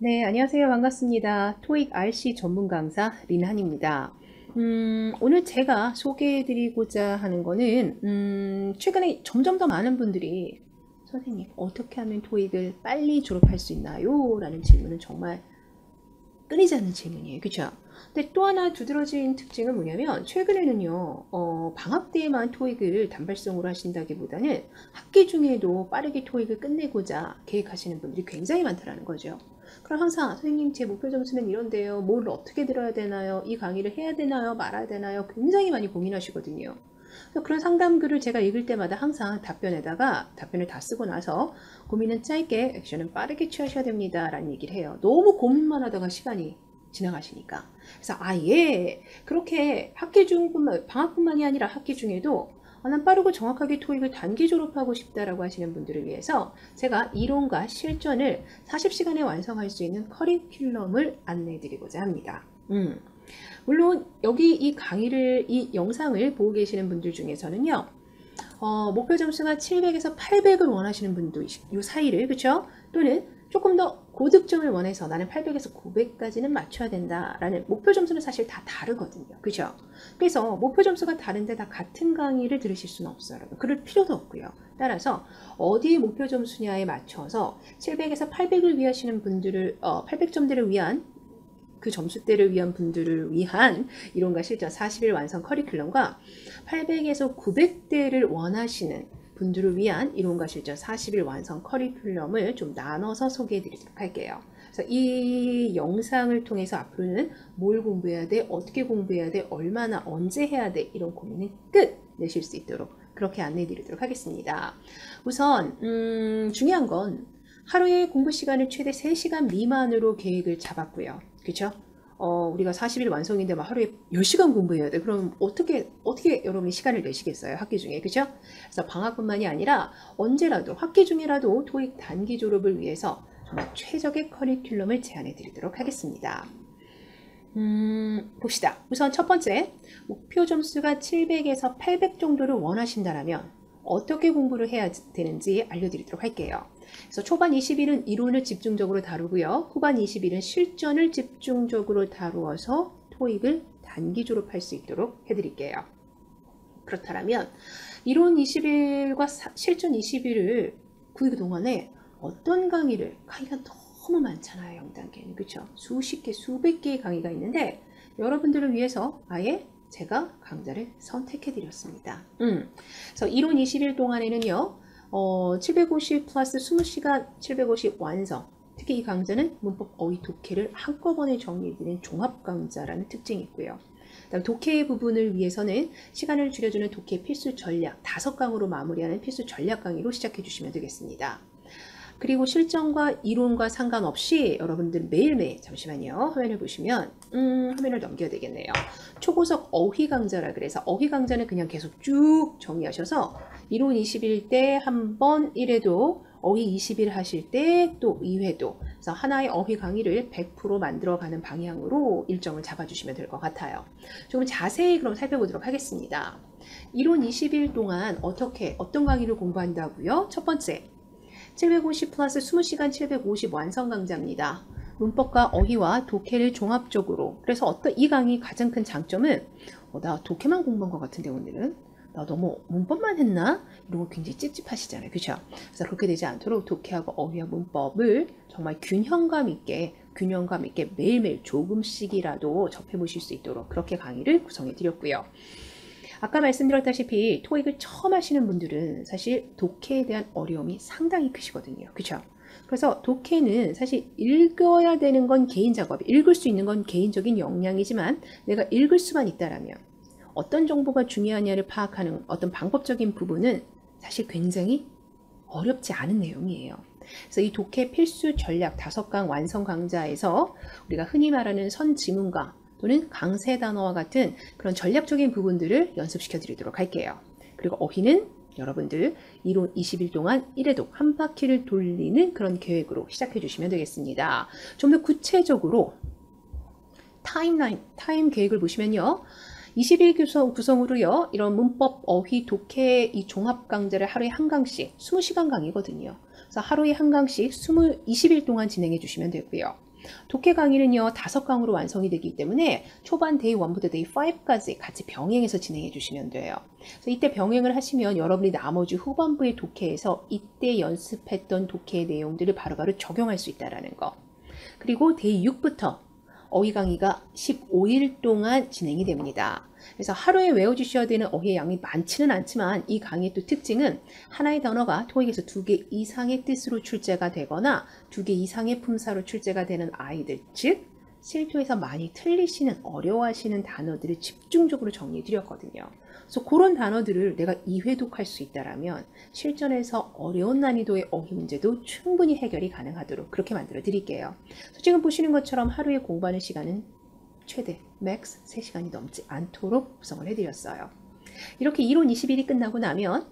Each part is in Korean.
네, 안녕하세요. 반갑습니다. 토익 RC 전문 강사 린한입니다. 오늘 제가 소개해드리고자 하는 거는, 최근에 점점 더 많은 분들이 선생님, 어떻게 하면 토익을 빨리 졸업할 수 있나요? 라는 질문은 정말 끊이지 않는 질문이에요. 그쵸? 근데 또 하나 두드러진 특징은 뭐냐면, 최근에는요, 방학 때에만 토익을 단발성으로 하신다기보다는 학기 중에도 빠르게 토익을 끝내고자 계획하시는 분들이 굉장히 많다라는 거죠. 그럼 항상 선생님 제 목표 점수는 이런데요. 뭘 어떻게 들어야 되나요? 이 강의를 해야 되나요? 말아야 되나요? 굉장히 많이 고민하시거든요. 그래서 그런 상담글을 제가 읽을 때마다 항상 답변을 다 쓰고 나서 고민은 짧게 액션은 빠르게 취하셔야 됩니다 라는 얘기를 해요. 너무 고민만 하다가 시간이 지나가시니까. 그래서 아예 그렇게 학기 중뿐만 방학뿐만이 아니라 학기 중에도 난 빠르고 정확하게 토익을 단기 졸업하고 싶다라고 하시는 분들을 위해서 제가 이론과 실전을 40시간에 완성할 수 있는 커리큘럼을 안내해 드리고자 합니다. 물론 여기 이 영상을 보고 계시는 분들 중에서는요, 목표 점수가 700에서 800을 원하시는 분도 이 사이를, 그쵸? 또는 조금 더 고득점을 원해서 나는 800에서 900까지는 맞춰야 된다라는 목표 점수는 사실 다 다르거든요. 그죠? 그래서 목표 점수가 다른데 다 같은 강의를 들으실 수는 없어요. 그럴 필요도 없고요. 따라서 어디 목표 점수냐에 맞춰서 700에서 800을 위하시는 분들을, 800점대를 위한 그 점수대를 위한 분들을 위한 이론과 실전 40일 완성 커리큘럼과 800에서 900대를 원하시는 분들을 위한 이론과 실전 40일 완성 커리큘럼을 좀 나눠서 소개해 드리도록 할게요. 그래서 이 영상을 통해서 앞으로는 뭘 공부해야 돼, 어떻게 공부해야 돼, 얼마나 언제 해야 돼 이런 고민을 끝 내실 수 있도록 그렇게 안내해 드리도록 하겠습니다. 우선 중요한 건 하루에 공부 시간을 최대 3시간 미만으로 계획을 잡았고요. 그쵸? 우리가 40일 완성인데 막 하루에 10시간 공부해야 돼. 그럼 어떻게 여러분이 시간을 내시겠어요? 학기 중에. 그죠? 그래서 방학뿐만이 아니라 언제라도, 학기 중이라도 토익 단기 졸업을 위해서 정말 최적의 커리큘럼을 제안해 드리도록 하겠습니다. 봅시다. 우선 첫 번째, 목표 점수가 700에서 800 정도를 원하신다면 어떻게 공부를 해야 되는지 알려드리도록 할게요. 그래서 초반 20일은 이론을 집중적으로 다루고요. 후반 20일은 실전을 집중적으로 다루어서 토익을 단기 졸업할 수 있도록 해드릴게요. 그렇다면 이론 20일과 실전 20일을 그 동안에 어떤 강의가 너무 많잖아요. 0단계는. 그렇죠? 수십 개, 수백 개의 강의가 있는데 여러분들을 위해서 아예 제가 강좌를 선택해 드렸습니다. 그래서 이론 20일 동안에는요. 750 플러스 20시간 750 완성. 특히 이 강좌는 문법 어휘 독해를 한꺼번에 정리해드리는 종합 강좌라는 특징이 있고요. 그다음 독해 부분을 위해서는 시간을 줄여주는 독해 필수 전략 5강으로 마무리하는 필수 전략 강의로 시작해 주시면 되겠습니다. 그리고 실전과 이론과 상관없이 여러분들 매일매일 잠시만요. 화면을 보시면 화면을 넘겨야 되겠네요. 초고속 어휘 강좌라 그래서 어휘 강좌는 그냥 계속 쭉 정리하셔서 이론 20일 때 한 번 1회도 어휘 20일 하실 때 또 2회도 그래서 하나의 어휘 강의를 100% 만들어가는 방향으로 일정을 잡아주시면 될 것 같아요. 조금 자세히 그럼 살펴보도록 하겠습니다. 이론 20일 동안 어떤 강의를 공부한다고요? 첫 번째 750 플러스 20시간 750 완성 강좌입니다. 문법과 어휘와 독해를 종합적으로 그래서 이 강의 가장 큰 장점은 나 독해만 공부한 것 같은데 오늘은 나 너무 문법만 했나? 이런 거 굉장히 찝찝하시잖아요. 그렇죠? 그래서 그렇게 되지 않도록 독해하고 어휘와 문법을 정말 균형감 있게 매일매일 조금씩이라도 접해보실 수 있도록 그렇게 강의를 구성해 드렸고요. 아까 말씀드렸다시피 토익을 처음 하시는 분들은 사실 독해에 대한 어려움이 상당히 크시거든요. 그렇죠? 그래서 독해는 사실 읽어야 되는 건 개인 작업, 읽을 수 있는 건 개인적인 역량이지만 내가 읽을 수만 있다라면 어떤 정보가 중요하냐를 파악하는 어떤 방법적인 부분은 사실 굉장히 어렵지 않은 내용이에요. 그래서 이 독해 필수 전략 5강 완성 강좌에서 우리가 흔히 말하는 선지문과 또는 강세 단어와 같은 그런 전략적인 부분들을 연습시켜 드리도록 할게요. 그리고 어휘는 여러분들 이론 20일 동안 1회독 한 바퀴를 돌리는 그런 계획으로 시작해 주시면 되겠습니다. 좀 더 구체적으로 타임 계획을 보시면요. 20일 구성으로요. 이런 문법, 어휘, 독해 이 종합 강좌를 하루에 한 강씩 20시간 강의거든요. 그래서 하루에 한 강씩 20일 동안 진행해 주시면 되고요. 독해 강의는요 5강으로 완성이 되기 때문에 초반 데이 1부터 데이 5까지 같이 병행해서 진행해 주시면 돼요. 그래서 이때 병행을 하시면 여러분이 나머지 후반부의 독해에서 이때 연습했던 독해의 내용들을 바로바로 적용할 수 있다는 거. 그리고 데이 6부터 어휘 강의가 15일 동안 진행이 됩니다. 그래서 하루에 외워주셔야 되는 어휘의 양이 많지는 않지만 이 강의의 또 특징은 하나의 단어가 토익에서 2개 이상의 뜻으로 출제가 되거나 2개 이상의 품사로 출제가 되는 아이들, 즉 실토에서 많이 틀리시는 어려워하시는 단어들을 집중적으로 정리해 드렸거든요. 그래서 그런 단어들을 내가 2회독할 수 있다라면 실전에서 어려운 난이도의 어휘 문제도 충분히 해결이 가능하도록 그렇게 만들어 드릴게요. 지금 보시는 것처럼 하루에 공부하는 시간은 최대 맥스 3시간이 넘지 않도록 구성을 해드렸어요. 이렇게 이론 20일이 끝나고 나면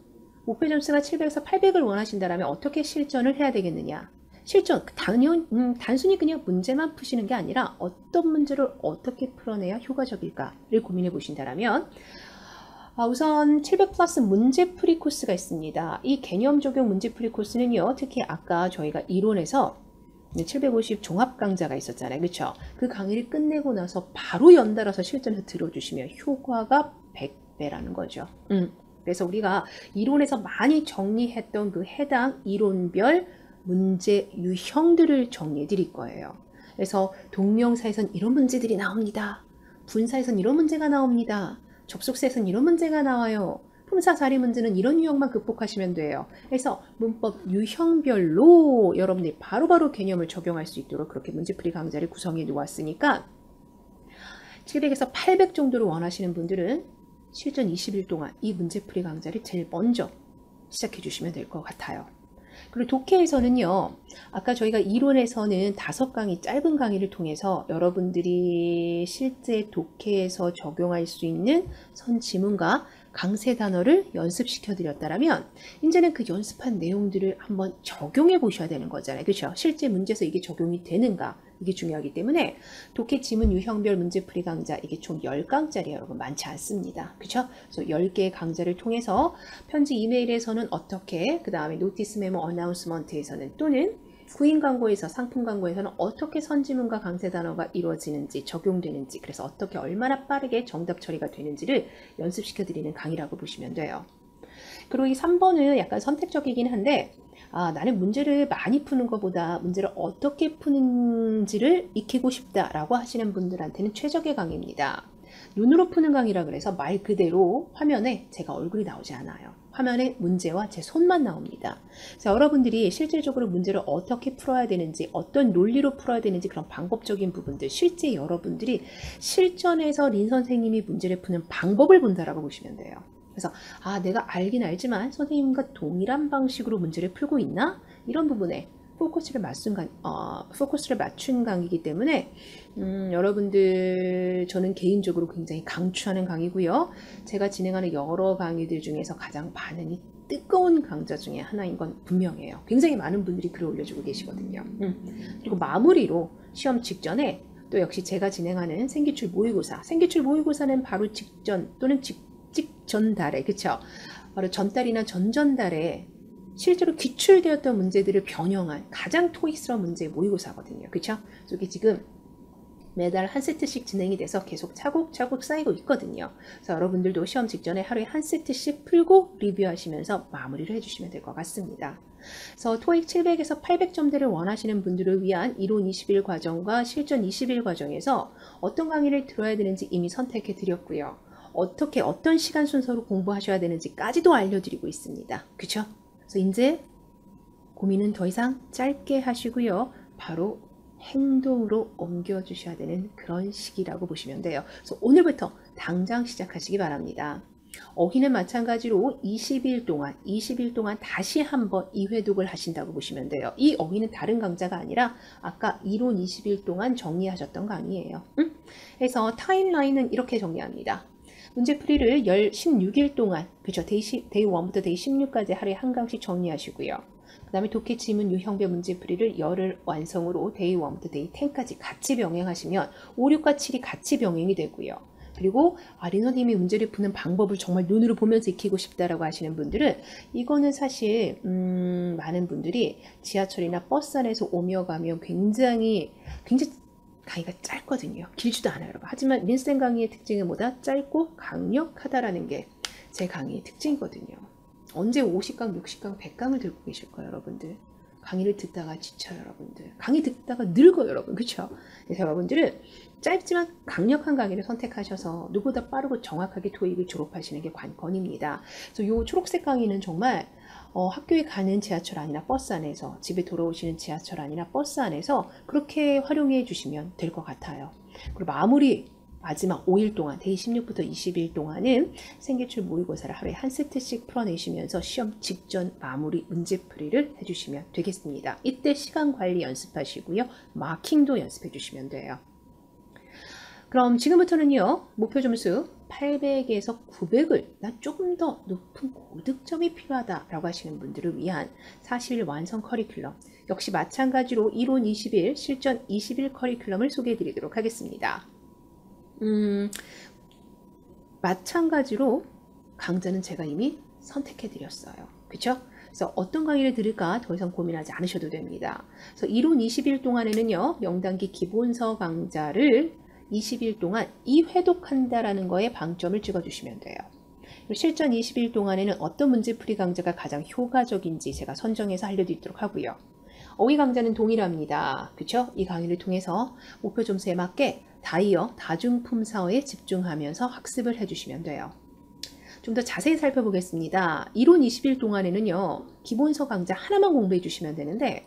목표 점수가 700에서 800을 원하신다면 어떻게 실전을 해야 되겠느냐? 실전, 단순히 그냥 문제만 푸시는 게 아니라 어떤 문제를 어떻게 풀어내야 효과적일까를 고민해 보신다면 우선 700 플러스 문제풀이 코스가 있습니다. 이 개념 적용 문제풀이 코스는요, 특히 아까 저희가 이론에서 750 종합 강좌가 있었잖아요. 그렇죠? 그 강의를 끝내고 나서 바로 연달아서 실전에서 들어주시면 효과가 100배라는 거죠. 그래서 우리가 이론에서 많이 정리했던 그 해당 이론별 문제 유형들을 정리해 드릴 거예요. 그래서 동명사에선 이런 문제들이 나옵니다. 분사에선 이런 문제가 나옵니다. 접속사에선 이런 문제가 나와요. 품사 자리 문제는 이런 유형만 극복하시면 돼요. 그래서 문법 유형별로 여러분들이 바로바로 개념을 적용할 수 있도록 그렇게 문제풀이 강좌를 구성해 놓았으니까 700에서 800 정도를 원하시는 분들은 실전 20일 동안 이 문제풀이 강좌를 제일 먼저 시작해 주시면 될 것 같아요. 그리고 독해에서는요, 아까 저희가 이론에서는 5강의 짧은 강의를 통해서 여러분들이 실제 독해에서 적용할 수 있는 선지문과 강세 단어를 연습시켜 드렸다면 이제는 그 연습한 내용들을 한번 적용해 보셔야 되는 거잖아요. 그렇죠? 실제 문제에서 이게 적용이 되는가? 이게 중요하기 때문에 독해 지문 유형별 문제풀이 강좌 이게 총 10강짜리 여러분 많지 않습니다. 그렇죠? 그래서 10개의 강좌를 통해서 편지 이메일에서는 어떻게, 그 다음에 노티스 메모 어나운스먼트에서는 또는 구인 광고에서 상품 광고에서는 어떻게 선지문과 강세 단어가 이루어지는지 적용되는지, 그래서 어떻게 얼마나 빠르게 정답 처리가 되는지를 연습시켜 드리는 강의라고 보시면 돼요. 그리고 이 3번은 약간 선택적이긴 한데 나는 문제를 많이 푸는 것보다 문제를 어떻게 푸는지를 익히고 싶다라고 하시는 분들한테는 최적의 강의입니다. 눈으로 푸는 강의라 그래서 말 그대로 화면에 제가 얼굴이 나오지 않아요. 화면에 문제와 제 손만 나옵니다. 그래서 여러분들이 실질적으로 문제를 어떻게 풀어야 되는지, 어떤 논리로 풀어야 되는지 그런 방법적인 부분들, 실제 여러분들이 실전에서 린 선생님이 문제를 푸는 방법을 본다라고 보시면 돼요. 그래서 내가 알긴 알지만 선생님과 동일한 방식으로 문제를 풀고 있나? 이런 부분에 포커스를 맞춘 강의이기 때문에 여러분들 저는 개인적으로 굉장히 강추하는 강의고요. 제가 진행하는 여러 강의들 중에서 가장 반응이 뜨거운 강좌 중에 하나인 건 분명해요. 굉장히 많은 분들이 글을 올려주고 계시거든요. 그리고 마무리로 시험 직전에 또 역시 제가 진행하는 생기출 모의고사. 생기출 모의고사는 바로 직전 또는 직전달에, 그쵸? 바로 전달이나 전전달에 실제로 기출되었던 문제들을 변형한 가장 토익스러운 문제의 모의고사거든요. 그쵸? 이게 지금 매달 한 세트씩 진행이 돼서 계속 차곡차곡 쌓이고 있거든요. 그래서 여러분들도 시험 직전에 하루에 한 세트씩 풀고 리뷰하시면서 마무리를 해주시면 될 것 같습니다. 그래서 토익 700에서 800점대를 원하시는 분들을 위한 이론 20일 과정과 실전 20일 과정에서 어떤 강의를 들어야 되는지 이미 선택해 드렸고요. 어떻게 어떤 시간 순서로 공부하셔야 되는지까지도 알려드리고 있습니다. 그쵸? 그래서 이제 고민은 더 이상 짧게 하시고요. 바로 행동으로 옮겨주셔야 되는 그런 시기라고 보시면 돼요. 그래서 오늘부터 당장 시작하시기 바랍니다. 어휘는 마찬가지로 20일 동안 다시 한번 2회독을 하신다고 보시면 돼요. 이 어휘는 다른 강좌가 아니라 아까 이론 20일 동안 정리하셨던 강의예요. 그래서 타임라인은 이렇게 정리합니다. 문제풀이를 16일 동안, 그죠? 데이 1부터 데이 16까지 하루에 한 강씩 정리하시고요. 그 다음에 독해 지문 유형별 문제풀이를 열흘 완성으로 데이 1부터 데이 10까지 같이 병행하시면 5, 6과 7이 같이 병행이 되고요. 그리고 린 선생님이 문제를 푸는 방법을 정말 눈으로 보면서 익히고 싶다라고 하시는 분들은 이거는 사실 많은 분들이 지하철이나 버스 안에서 오며 가며 굉장히 강의가 짧거든요. 길지도 않아요, 여러분. 하지만 린쌤 강의의 특징은 뭐다? 짧고 강력하다라는 게 제 강의의 특징이거든요. 언제 50강, 60강, 100강을 들고 계실 거예요, 여러분들. 강의를 듣다가 지쳐요, 여러분들. 강의 듣다가 늙어요, 여러분. 그렇죠? 그래서 여러분들은 짧지만 강력한 강의를 선택하셔서 누구보다 빠르고 정확하게 토익을 졸업하시는 게 관건입니다. 그래서 이 초록색 강의는 정말 학교에 가는 지하철 안이나 버스 안에서, 집에 돌아오시는 지하철 안이나 버스 안에서 그렇게 활용해 주시면 될 것 같아요. 그리고 마지막 5일 동안, 데이 16부터 20일 동안은 생기출 모의고사를 하루에 한 세트씩 풀어내시면서 시험 직전 마무리 문제풀이를 해주시면 되겠습니다. 이때 시간 관리 연습하시고요. 마킹도 연습해 주시면 돼요. 그럼 지금부터는요, 목표 점수 800에서 900을 나 조금 더 높은 고득점이 필요하다라고 하시는 분들을 위한 사실 완성 커리큘럼, 역시 마찬가지로 이론 20일, 실전 20일 커리큘럼을 소개해 드리도록 하겠습니다. 마찬가지로 강좌는 제가 이미 선택해 드렸어요. 그쵸? 그래서 어떤 강의를 들을까 더 이상 고민하지 않으셔도 됩니다. 그래서 이론 20일 동안에는요, 명단기 기본서 강좌를 20일 동안 2회독한다라는 거에 방점을 찍어주시면 돼요. 실전 20일 동안에는 어떤 문제풀이 강좌가 가장 효과적인지 제가 선정해서 알려드리도록 하고요. 어휘 강좌는 동일합니다. 그쵸? 이 강의를 통해서 목표 점수에 맞게 다이어, 다중품사어에 집중하면서 학습을 해주시면 돼요. 좀 더 자세히 살펴보겠습니다. 이론 20일 동안에는요, 기본서 강좌 하나만 공부해 주시면 되는데,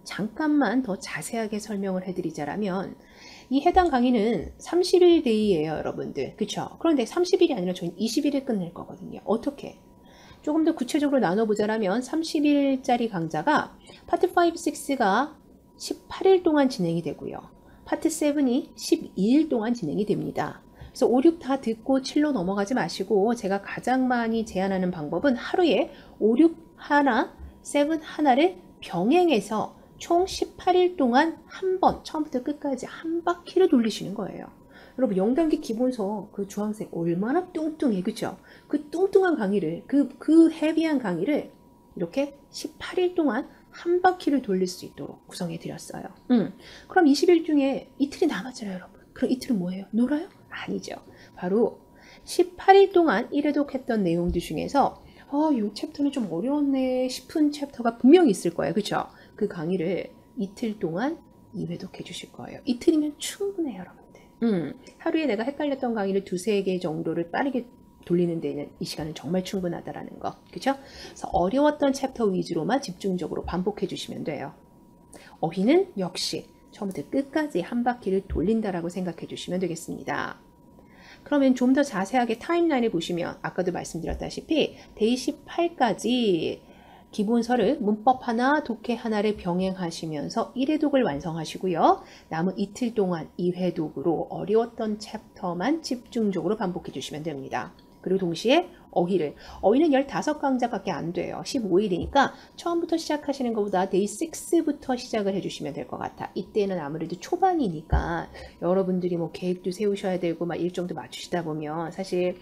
잠깐만 더 자세하게 설명을 해드리자면, 이 해당 강의는 30일 데이예요, 여러분들. 그쵸? 그런데 30일이 아니라 저희는 20일에 끝낼 거거든요. 어떻게? 조금 더 구체적으로 나눠보자면 30일짜리 강좌가 파트 5, 6가 18일 동안 진행이 되고요. 파트 7이 12일 동안 진행이 됩니다. 그래서 5, 6 다 듣고 7로 넘어가지 마시고, 제가 가장 많이 제안하는 방법은 하루에 5, 6 하나, 7 하나를 병행해서 총 18일 동안 한 번, 처음부터 끝까지 한 바퀴를 돌리시는 거예요. 여러분, 영단기 기본서 그 주황색 얼마나 뚱뚱해, 그쵸? 그 뚱뚱한 강의를, 그 헤비한 강의를 이렇게 18일 동안 한 바퀴를 돌릴 수 있도록 구성해 드렸어요. 그럼 20일 중에 이틀이 남았잖아요, 여러분. 그럼 이틀은 뭐예요? 놀아요? 아니죠. 바로 18일 동안 1회독 했던 내용들 중에서 이 챕터는 좀 어려웠네 싶은 챕터가 분명히 있을 거예요. 그쵸? 그 강의를 이틀 동안 2회독 해주실 거예요. 이틀이면 충분해요, 여러분들. 하루에 내가 헷갈렸던 강의를 2, 3개 정도를 빠르게 돌리는 데는 이 시간은 정말 충분하다라는 거. 그쵸? 그래서 어려웠던 챕터 위주로만 집중적으로 반복해 주시면 돼요. 어휘는 역시 처음부터 끝까지 한 바퀴를 돌린다라고 생각해 주시면 되겠습니다. 그러면 좀 더 자세하게 타임라인을 보시면 아까도 말씀드렸다시피 데이 18까지 기본서를 문법 하나, 독해 하나를 병행하시면서 1회독을 완성하시고요. 남은 이틀 동안 2회독으로 어려웠던 챕터만 집중적으로 반복해 주시면 됩니다. 그리고 동시에 어휘는 15강좌밖에 안 돼요. 15일이니까 처음부터 시작하시는 것보다 데이 6부터 시작을 해주시면 될 것 같아. 이때는 아무래도 초반이니까 여러분들이 뭐 계획도 세우셔야 되고 막 일정도 맞추시다 보면 사실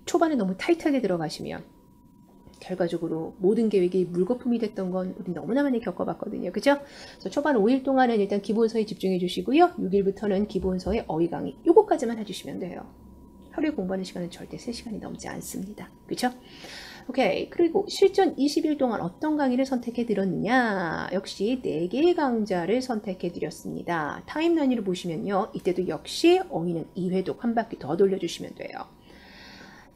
초반에 너무 타이트하게 들어가시면 결과적으로 모든 계획이 물거품이 됐던 건 우리 너무나 많이 겪어봤거든요. 그죠? 그래서 초반 5일 동안은 일단 기본서에 집중해 주시고요. 6일부터는 기본서의 어휘 강의 요거까지만 해주시면 돼요. 하루에 공부하는 시간은 절대 3시간이 넘지 않습니다. 그쵸? 오케이. 그리고 실전 20일 동안 어떤 강의를 선택해 드렸느냐? 역시 4개의 강좌를 선택해 드렸습니다. 타임라인을 보시면요. 이때도 역시 어휘는 2회독 한 바퀴 더 돌려주시면 돼요.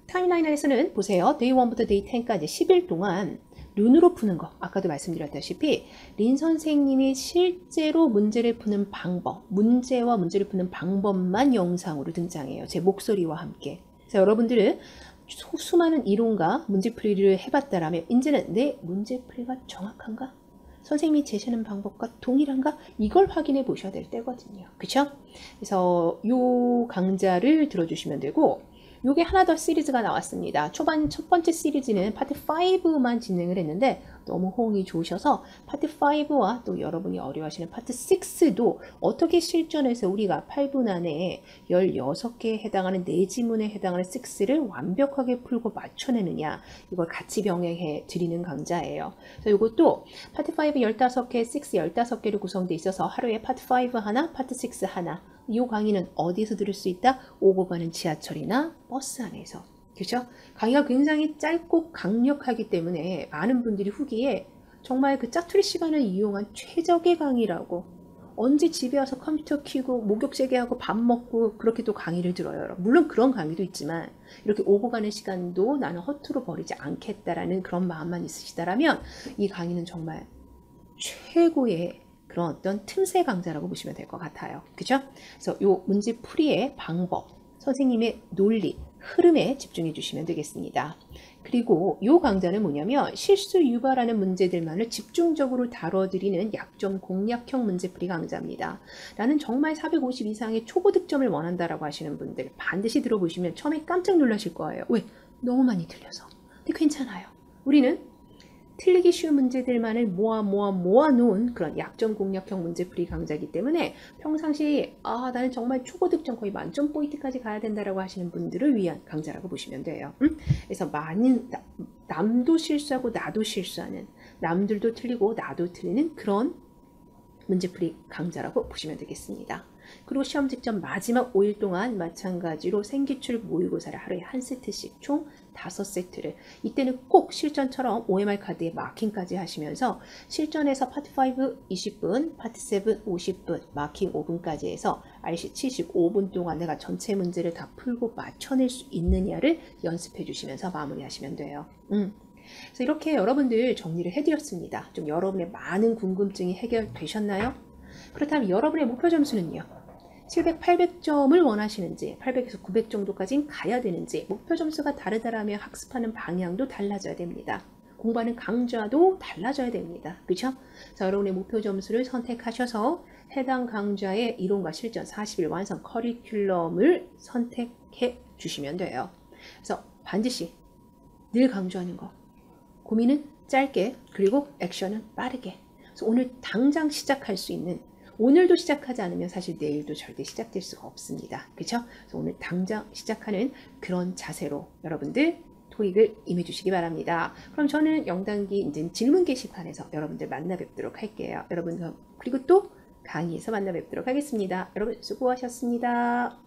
타임라인에서는 보세요. 데이 1부터 데이 10까지 10일 동안 눈으로 푸는 거, 아까도 말씀드렸다시피 린 선생님이 실제로 문제를 푸는 방법, 문제와 문제를 푸는 방법만 영상으로 등장해요. 제 목소리와 함께. 그래서 여러분들은 수많은 이론과 문제풀이를 해봤다라면 이제는 내 문제풀이가 정확한가? 선생님이 제시하는 방법과 동일한가? 이걸 확인해 보셔야 될 때거든요. 그쵸? 그래서 이 강좌를 들어주시면 되고, 요게 하나 더 시리즈가 나왔습니다. 초반 첫 번째 시리즈는 파트 5만 진행을 했는데 너무 호응이 좋으셔서 파트 5와 또 여러분이 어려워하시는 파트 6도 어떻게 실전에서 우리가 8분 안에 16개에 해당하는 4지문에 해당하는 6를 완벽하게 풀고 맞춰내느냐, 이걸 같이 병행해 드리는 강좌예요. 그래서 이것도 파트 5 15개, 6 15개로 구성되어 있어서 하루에 파트 5 하나, 파트 6 하나. 이 강의는 어디서 들을 수 있다? 오고 가는 지하철이나 버스 안에서. 그렇죠? 강의가 굉장히 짧고 강력하기 때문에 많은 분들이 후기에 정말 그 짜투리 시간을 이용한 최적의 강의라고, 언제 집에 와서 컴퓨터 켜고 목욕 재개하고 밥 먹고 그렇게 또 강의를 들어요. 물론 그런 강의도 있지만 이렇게 오고 가는 시간도 나는 허투루 버리지 않겠다라는 그런 마음만 있으시다라면 이 강의는 정말 최고의 그런 어떤 틈새 강좌라고 보시면 될 것 같아요. 그죠? 그래서 요 문제 풀이의 방법, 선생님의 논리, 흐름에 집중해 주시면 되겠습니다. 그리고 요 강좌는 뭐냐면 실수 유발하는 문제들만을 집중적으로 다뤄드리는 약점 공략형 문제풀이 강좌입니다. 나는 정말 450 이상의 초고 득점을 원한다라고 하시는 분들 반드시 들어보시면 처음에 깜짝 놀라실 거예요. 왜? 너무 많이 틀려서. 근데 괜찮아요. 우리는 틀리기 쉬운 문제들만을 모아 놓은 그런 약점 공략형 문제풀이 강좌이기 때문에 평상시 나는 정말 초고 득점 거의 만점 포인트까지 가야 된다라고 하시는 분들을 위한 강좌라고 보시면 돼요. 그래서 많은 남도 실수하고 나도 실수하는, 남들도 틀리고 나도 틀리는 그런 문제풀이 강좌라고 보시면 되겠습니다. 그리고 시험 직전 마지막 5일 동안 마찬가지로 생기출 모의고사를 하루에 한 세트씩 총 5세트를, 이때는 꼭 실전처럼 OMR 카드에 마킹까지 하시면서 실전에서 파트 5 20분, 파트 7 50분, 마킹 5분까지 해서 RC 75분 동안 내가 전체 문제를 다 풀고 맞춰낼 수 있느냐를 연습해 주시면서 마무리하시면 돼요. 그래서 이렇게 여러분들 정리를 해드렸습니다. 좀 여러분의 많은 궁금증이 해결되셨나요? 그렇다면 여러분의 목표 점수는요? 700, 800점을 원하시는지, 800에서 900 정도까지는 가야 되는지, 목표 점수가 다르다라면 학습하는 방향도 달라져야 됩니다. 공부하는 강좌도 달라져야 됩니다. 그렇죠? 자, 여러분의 목표 점수를 선택하셔서 해당 강좌의 이론과 실전 40일 완성 커리큘럼을 선택해 주시면 돼요. 그래서 반드시 늘 강조하는 거, 고민은 짧게, 그리고 액션은 빠르게. 그래서 오늘 당장 시작할 수 있는, 오늘도 시작하지 않으면 사실 내일도 절대 시작될 수가 없습니다. 그렇죠? 그래서 오늘 당장 시작하는 그런 자세로 여러분들 토익을 임해주시기 바랍니다. 그럼 저는 영단기 이제 질문 게시판에서 여러분들 만나 뵙도록 할게요. 여러분, 그리고 또 강의에서 만나 뵙도록 하겠습니다. 여러분 수고하셨습니다.